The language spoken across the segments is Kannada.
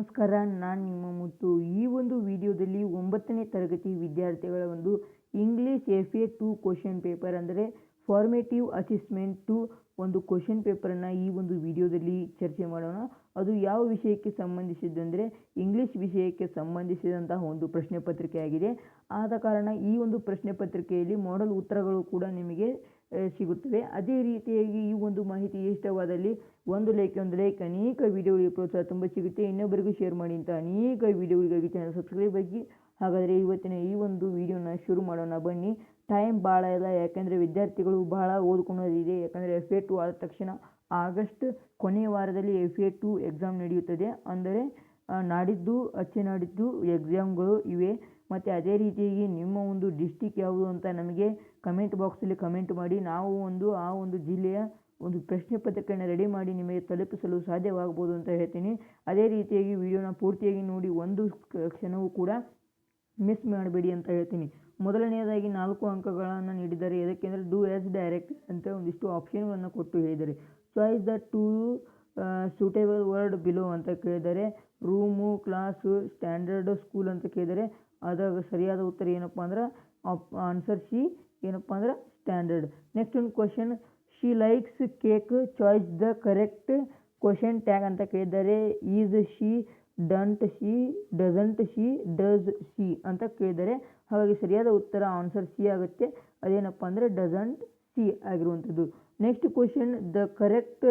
ನಮಸ್ಕಾರ, ನಾನು ನಿಮ್ಮ ಮುತ್ತು. ಈ ಒಂದು ವಿಡಿಯೋದಲ್ಲಿ 9ನೇ ತರಗತಿ ವಿದ್ಯಾರ್ಥಿಗಳ ಒಂದು ಇಂಗ್ಲೀಷ್ FA2 ಕ್ವಶನ್ ಪೇಪರ್ ಅಂದರೆ ಫಾರ್ಮೇಟಿವ್ ಅಸೆಸ್ಮೆಂಟ್ 2 ಒಂದು ಕ್ವಶನ್ ಪೇಪರನ್ನು ಈ ಒಂದು ವಿಡಿಯೋದಲ್ಲಿ ಚರ್ಚೆ ಮಾಡೋಣ. ಅದು ಯಾವ ವಿಷಯಕ್ಕೆ ಸಂಬಂಧಿಸಿದಂದರೆ ಇಂಗ್ಲೀಷ್ ವಿಷಯಕ್ಕೆ ಸಂಬಂಧಿಸಿದಂತಹ ಒಂದು ಪ್ರಶ್ನೆ ಪತ್ರಿಕೆಯಾಗಿದೆ. ಆದ ಕಾರಣ ಈ ಒಂದು ಪ್ರಶ್ನೆ ಪತ್ರಿಕೆಯಲ್ಲಿ ಮಾಡೆಲ್ ಉತ್ತರಗಳು ಕೂಡ ನಿಮಗೆ ಸಿಗುತ್ತವೆ. ಅದೇ ರೀತಿಯಾಗಿ ಈ ಒಂದು ಮಾಹಿತಿ ಇಷ್ಟವಾದಲ್ಲಿ ಒಂದು ಲೈಕ್ ಅನೇಕ ವಿಡಿಯೋಗಳಿಗೆ ಪ್ರೋತ್ಸಾಹ ತುಂಬ ಸಿಗುತ್ತೆ. ಇನ್ನೊಬ್ಬರಿಗೂ ಶೇರ್ ಮಾಡಿ ಅಂತ ಅನೇಕ ವಿಡಿಯೋಗಳಿಗಾಗಿ ಚಾನಲ್ ಸಬ್ಸ್ಕ್ರೈಬ್ ಆಗಿ. ಹಾಗಾದರೆ ಇವತ್ತಿನ ಈ ಒಂದು ವಿಡಿಯೋನ ಶುರು ಮಾಡೋಣ ಬನ್ನಿ. ಟೈಮ್ ಭಾಳ ಇಲ್ಲ, ಯಾಕೆಂದರೆ ವಿದ್ಯಾರ್ಥಿಗಳು ಬಹಳ ಓದ್ಕೊಳ್ಳೋದಿದೆ. ಯಾಕಂದರೆ FA2 ಆದ ತಕ್ಷಣ ಆಗಸ್ಟ್ ಕೊನೆಯ ವಾರದಲ್ಲಿ FA2 ಎಕ್ಸಾಮ್ ನಡೆಯುತ್ತದೆ. ಅಂದರೆ ನಾಡಿದ್ದು ನಾಡಿದ್ದು ಎಕ್ಸಾಮ್ಗಳು ಇವೆ. ಮತ್ತು ಅದೇ ರೀತಿಯಾಗಿ ನಿಮ್ಮ ಒಂದು ಡಿಸ್ಟಿಕ್ ಯಾವುದು ಅಂತ ನಮಗೆ ಕಮೆಂಟ್ ಬಾಕ್ಸಲ್ಲಿ ಕಮೆಂಟ್ ಮಾಡಿ. ನಾವು ಆ ಒಂದು ಜಿಲ್ಲೆಯ ಒಂದು ಪ್ರಶ್ನೆ ಪತ್ರಿಕೆಯನ್ನು ರೆಡಿ ಮಾಡಿ ನಿಮಗೆ ತಲುಪಿಸಲು ಸಾಧ್ಯವಾಗ್ಬೋದು ಅಂತ ಹೇಳ್ತೀನಿ. ಅದೇ ರೀತಿಯಾಗಿ ವಿಡಿಯೋನ ಪೂರ್ತಿಯಾಗಿ ನೋಡಿ, ಒಂದು ಕ್ಷಣವೂ ಕೂಡ ಮಿಸ್ ಮಾಡಬೇಡಿ ಅಂತ ಹೇಳ್ತೀನಿ. ಮೊದಲನೆಯದಾಗಿ 4 ಅಂಕಗಳನ್ನು ನೀಡಿದ್ದಾರೆ. ಎದಕ್ಕೆಂದರೆ ಡೂ ಆ್ಯಸ್ ಡೈರೆಕ್ಟ್ ಅಂತ ಒಂದಿಷ್ಟು ಆಪ್ಷನ್ಗಳನ್ನು ಕೊಟ್ಟು ಹೇಳಿದ್ದಾರೆ. Choice the 2 suitable word below ಅಂತ ಕೇಳಿದ್ದಾರೆ. ರೂಮು, ಕ್ಲಾಸು, ಸ್ಟ್ಯಾಂಡರ್ಡ್, ಸ್ಕೂಲ್ ಅಂತ ಕೇಳಿದ್ದಾರೆ. ಅದಾಗ ಸರಿಯಾದ ಉತ್ತರ ಏನಪ್ಪ ಅಂದ್ರೆ ಆನ್ಸರ್ ಸಿ ಏನಪ್ಪ ಅಂದ್ರೆ ಸ್ಟ್ಯಾಂಡರ್ಡ್. ನೆಕ್ಸ್ಟ್ ಒಂದು question, she likes cake, choice the correct question tag ಅಂತ ಕೇಳಿದ್ದಾರೆ. Is she, ಡಂಟ್ she, doesn't she, does she ಅಂತ ಕೇಳಿದ್ದಾರೆ. ಹಾಗಾಗಿ ಸರಿಯಾದ ಉತ್ತರ ಆನ್ಸರ್ ಸಿ ಆಗುತ್ತೆ. ಅದೇನಪ್ಪ ಅಂದರೆ ಡಸಂಟ್ ಸಿ ಆಗಿರುವಂಥದ್ದು. Next question, the correct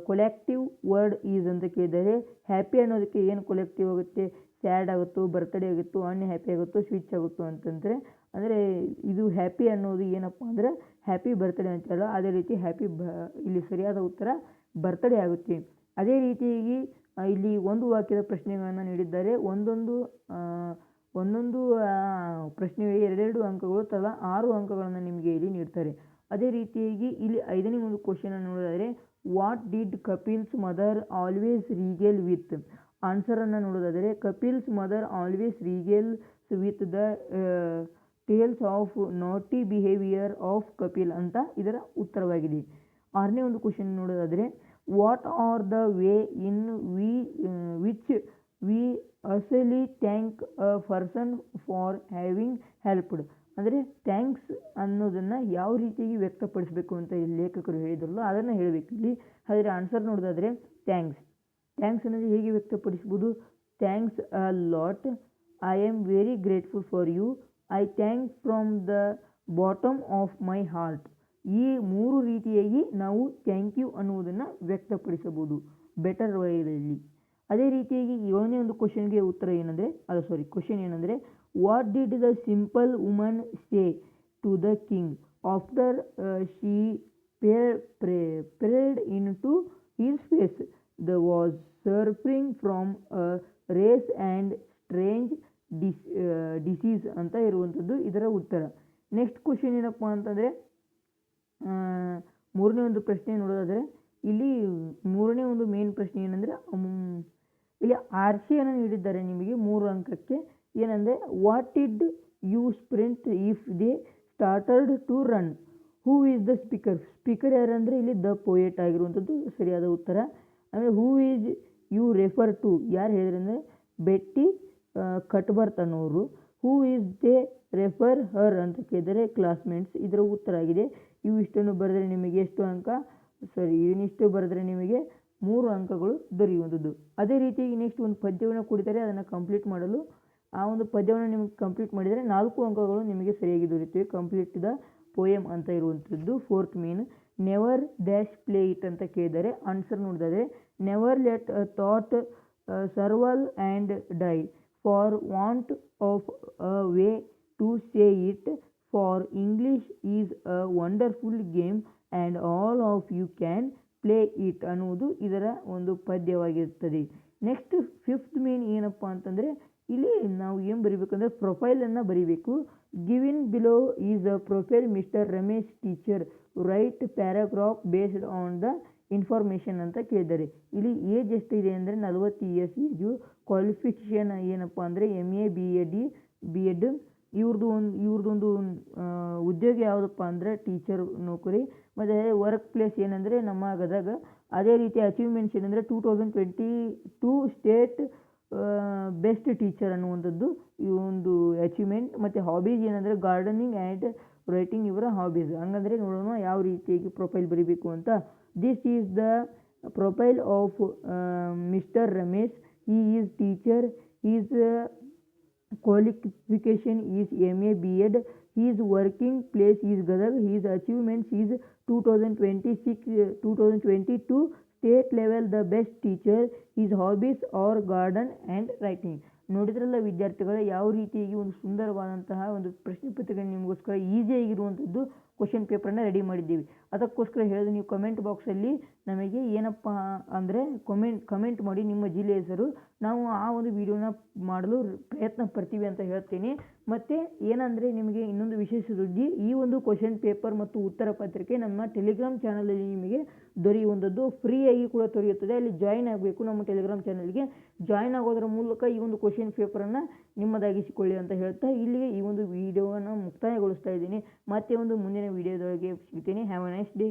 collective word is ಅಂತ ಕೇಳಿದ್ದಾರೆ. ಹ್ಯಾಪಿ ಅನ್ನೋದಕ್ಕೆ ಏನು ಕೊಲೆಕ್ಟಿವ್ ಆಗುತ್ತೆ? ಸ್ಯಾಡ್ ಆಗುತ್ತೋ, ಬರ್ತ್ಡೇ ಆಗುತ್ತೋ, ಅನ್ಹ್ಯಾಪಿ ಆಗುತ್ತೋ, ಸ್ವಿಚ್ ಆಗುತ್ತೋ ಅಂತಂದರೆ ಅಂದರೆ ಇದು ಹ್ಯಾಪಿ ಅನ್ನೋದು ಏನಪ್ಪ ಅಂದರೆ ಹ್ಯಾಪಿ ಬರ್ತ್ಡೇ ಅಂತಲ್ಲ. ಅದೇ ರೀತಿ ಇಲ್ಲಿ ಸರಿಯಾದ ಉತ್ತರ ಬರ್ತ್ಡೇ ಆಗುತ್ತೆ. ಅದೇ ರೀತಿಯಾಗಿ ಇಲ್ಲಿ ಒಂದು ವಾಕ್ಯದ ಪ್ರಶ್ನೆಗಳನ್ನು ನೀಡಿದ್ದಾರೆ. ಒಂದೊಂದು ಪ್ರಶ್ನೆಗಳಿಗೆ 2 ಅಂಕಗಳು, ತಲಾ 6 ಅಂಕಗಳನ್ನು ನಿಮಗೆ ಇಲ್ಲಿ ನೀಡ್ತಾರೆ. ಅದೇ ರೀತಿಯಾಗಿ ಇಲ್ಲಿ 5ನೇ ಒಂದು ಕ್ವಶನನ್ನು ನೋಡೋದಾದರೆ, what did Kapil's mother always regale with? ಆನ್ಸರನ್ನು ನೋಡೋದಾದರೆ, Kapil's mother always regales with the tales of naughty behaviour of Kapil ಅಂತ ಇದರ ಉತ್ತರವಾಗಿದೆ. 6ನೇ ಒಂದು ಕ್ವಶನ್ ನೋಡೋದಾದರೆ, what are the way in which we usually thank a person for having helped? ಅಂದರೆ ಥ್ಯಾಂಕ್ಸ್ ಅನ್ನೋದನ್ನು ಯಾವ ರೀತಿಯಾಗಿ ವ್ಯಕ್ತಪಡಿಸಬೇಕು ಅಂತ ಲೇಖಕರು ಹೇಳಿದ್ರಲ್ಲ ಅದನ್ನು ಹೇಳಬೇಕು ಇಲ್ಲಿ. ಹಾಗಾದರೆ ಆನ್ಸರ್ ನೋಡೋದಾದರೆ ಥ್ಯಾಂಕ್ಸ್ ಅನ್ನೋದು ಹೇಗೆ ವ್ಯಕ್ತಪಡಿಸ್ಬೋದು? Thanks a lot, I am very grateful for you, I thank from the bottom of my heart. ಈ 3 ರೀತಿಯಾಗಿ ನಾವು ಥ್ಯಾಂಕ್ ಯು ಅನ್ನುವುದನ್ನು ವ್ಯಕ್ತಪಡಿಸಬಹುದು ಬೆಟರ್ ವೇಯಲ್ಲಿ. ಅದೇ ರೀತಿಯಾಗಿ 7ನೇ ಒಂದು ಕ್ವಶನ್ಗೆ ಉತ್ತರ ಕ್ವಶನ್ ಏನಂದರೆ, what did the simple woman say to the king after she peered into his face the was suffering from a rare and strange disease ಅಂತ ಇರುವಂಥದ್ದು ಇದರ ಉತ್ತರ. ನೆಕ್ಸ್ಟ್ ಕ್ವಶನ್ ಏನಪ್ಪ ಅಂತಂದರೆ, 3ನೇ ಒಂದು ಪ್ರಶ್ನೆ ನೋಡೋದಾದರೆ ಇಲ್ಲಿ 3ನೇ ಒಂದು ಮೇನ್ ಪ್ರಶ್ನೆ ಏನಂದರೆ, ಇಲ್ಲಿ ಆರ್ಸಿಯನ್ನು ನೀಡಿದ್ದಾರೆ ನಿಮಗೆ 3 ಅಂಕಕ್ಕೆ. ಏನಂದರೆ, what did you sprint if they started to run? Who is the speaker ಯಾರಂದರೆ ಇಲ್ಲಿ ದ ಪೋಯೆಟ್ ಆಗಿರುವಂಥದ್ದು ಸರಿಯಾದ ಉತ್ತರ. ಆಮೇಲೆ who is you refer to, ಯಾರು ಹೇಳಿದ್ರೆ ಅಂದರೆ ಬೆಟ್ಟಿ ಕಟ್ಬರ್ತ್ ಅನ್ನೋರು. Who is they refer her ಅಂತ ಕೇಳಿದರೆ ಕ್ಲಾಸ್ಮೇಟ್ಸ್, ಇದರ ಉತ್ತರ ಆಗಿದೆ. ಇಷ್ಟನ್ನು ಬರೆದರೆ ನಿಮಗೆ ಎಷ್ಟು ಅಂಕ? ಇವನಿಷ್ಟು ಬರೆದರೆ ನಿಮಗೆ 3 ಅಂಕಗಳು ದೊರೆಯುವಂಥದ್ದು. ಅದೇ ರೀತಿಯಾಗಿ ನೆಕ್ಸ್ಟ್ ಒಂದು ಪದ್ಯವನ್ನು ಕೊಡ್ತಾರೆ, ಅದನ್ನು ಕಂಪ್ಲೀಟ್ ಮಾಡಲು ಆ ಒಂದು ಪದ್ಯವನ್ನು ನಿಮಗೆ ಕಂಪ್ಲೀಟ್ ಮಾಡಿದರೆ 4 ಅಂಕಗಳು ನಿಮಗೆ ಸರಿಯಾಗಿ ದೊರೆಯುತ್ತವೆ. ಕಂಪ್ಲೀಟ್ ದ ಪೋಯಮ್ ಅಂತ ಇರುವಂಥದ್ದು 4th main. Never dash play it ಅಂತ ಕೇಳಿದರೆ ಆನ್ಸರ್ ನೋಡಿದರೆ, never let a thought shrivel and die for want of a way to say it, for English is a wonderful game and all of you can play it ಅನ್ನುವುದು ಇದರ ಒಂದು ಪದ್ಯವಾಗಿರುತ್ತದೆ. ನೆಕ್ಸ್ಟ್ 5th ಮೇನ್ ಏನಪ್ಪ ಅಂತಂದರೆ, ಇಲ್ಲಿ ನಾವು ಏನು ಬರೀಬೇಕಂದ್ರೆ ಪ್ರೊಫೈಲನ್ನು ಬರೀಬೇಕು. Giving below is a profile mister Ramesh teacher, right paragraph based on the information ಅಂತ ಕೇಳಿದ್ದಾರೆ. ಇಲ್ಲಿ ಏಜ್ ಎಷ್ಟಿದೆ ಅಂದರೆ 40 ಇಯರ್ಸ್ ಏಜು. ಕ್ವಾಲಿಫಿಕೇಷನ್ ಏನಪ್ಪ ಅಂದರೆ MA B.Ed. ಇವ್ರದ್ದೊಂದು ಉದ್ಯೋಗ ಯಾವುದಪ್ಪ ಅಂದರೆ ಟೀಚರ್ ನೌಕರಿ. ಮತ್ತು ವರ್ಕ್ ಪ್ಲೇಸ್ ಏನಂದರೆ ನಮ್ಮ ಗದಗ ಅದೇ ರೀತಿ ಅಚೀವ್ಮೆಂಟ್ಸ್ ಏನಂದರೆ 2022 ಸ್ಟೇಟ್ ಬೆಸ್ಟ್ ಟೀಚರ್ ಅನ್ನುವಂಥದ್ದು ಈ ಒಂದು ಅಚೀವ್ಮೆಂಟ್. ಮತ್ತು ಹಾಬೀಸ್ ಏನಂದರೆ ಗಾರ್ಡನಿಂಗ್ ಆ್ಯಂಡ್ ರೈಟಿಂಗ್ ಇವರ ಹಾಬೀಸ್. ಹಂಗಂದರೆ ನೋಡೋಣ ಯಾವ ರೀತಿಯಾಗಿ ಪ್ರೊಫೈಲ್ ಬರೀಬೇಕು ಅಂತ. This is the profile of mister Ramesh. He is teacher. Is qualification is MA B.Ed. His working place is Gadag. His achievements is 2022 state level the best teacher. His hobbies are garden and writing. ನೋಡಿದ್ರಲ್ಲ ವಿದ್ಯಾರ್ಥಿಗಳೇ, ಯಾವ ರೀತಿಯಾಗಿ ಒಂದು ಸುಂದರವಾದಂತಹ ಒಂದು ಪ್ರಶ್ನೆ ಪತ್ರಿಕೆ ನಿಮಗೋಸ್ಕರ ಈಸಿಯಾಗಿರುವಂಥದ್ದು ಕ್ವಶನ್ ಪೇಪರನ್ನು ರೆಡಿ ಮಾಡಿದ್ದೀವಿ. ಅದಕ್ಕೋಸ್ಕರ ಹೇಳಿದ್ರೆ ನೀವು ಕಮೆಂಟ್ ಬಾಕ್ಸಲ್ಲಿ ನಮಗೆ ಏನಪ್ಪ ಅಂದರೆ ಕಮೆಂಟ್ ಮಾಡಿ ನಿಮ್ಮ ಜಿಲ್ಲೆ ಹೆಸರು, ನಾವು ಆ ಒಂದು ವಿಡಿಯೋನ ಮಾಡಲು ಪ್ರಯತ್ನ ಪಡ್ತೀವಿ ಅಂತ ಹೇಳ್ತೀನಿ. ಮತ್ತು ಏನಂದರೆ ನಿಮಗೆ ಇನ್ನೊಂದು ವಿಶೇಷ ಸುದ್ದಿ, ಈ ಒಂದು ಕ್ವಶನ್ ಪೇಪರ್ ಮತ್ತು ಉತ್ತರ ಪತ್ರಿಕೆ ನಮ್ಮ ಟೆಲಿಗ್ರಾಮ್ ಚಾನಲಲ್ಲಿ ನಿಮಗೆ ದೊರೆಯುವಂಥದ್ದು ಫ್ರೀಯಾಗಿ ಕೂಡ ದೊರೆಯುತ್ತದೆ. ಅಲ್ಲಿ ಜಾಯಿನ್ ಆಗಬೇಕು. ನಮ್ಮ ಟೆಲಿಗ್ರಾಮ್ ಚಾನಲ್ಗೆ ಜಾಯಿನ್ ಆಗೋದ್ರ ಮೂಲಕ ಈ ಒಂದು ಕ್ವಶನ್ ಪೇಪರನ್ನು ನಿಮ್ಮದಾಗಿಸಿಕೊಳ್ಳಿ ಅಂತ ಹೇಳ್ತಾ ಇಲ್ಲಿಗೆ ಈ ಒಂದು ವಿಡಿಯೋವನ್ನು ಮುಕ್ತಾಯಗೊಳಿಸ್ತಾ ಇದ್ದೀನಿ. ಮತ್ತೆ ಒಂದು ಮುಂದಿನ ವಿಡಿಯೋದೊಳಗೆ ಸಿಗ್ತೀನಿ. Have a nice day.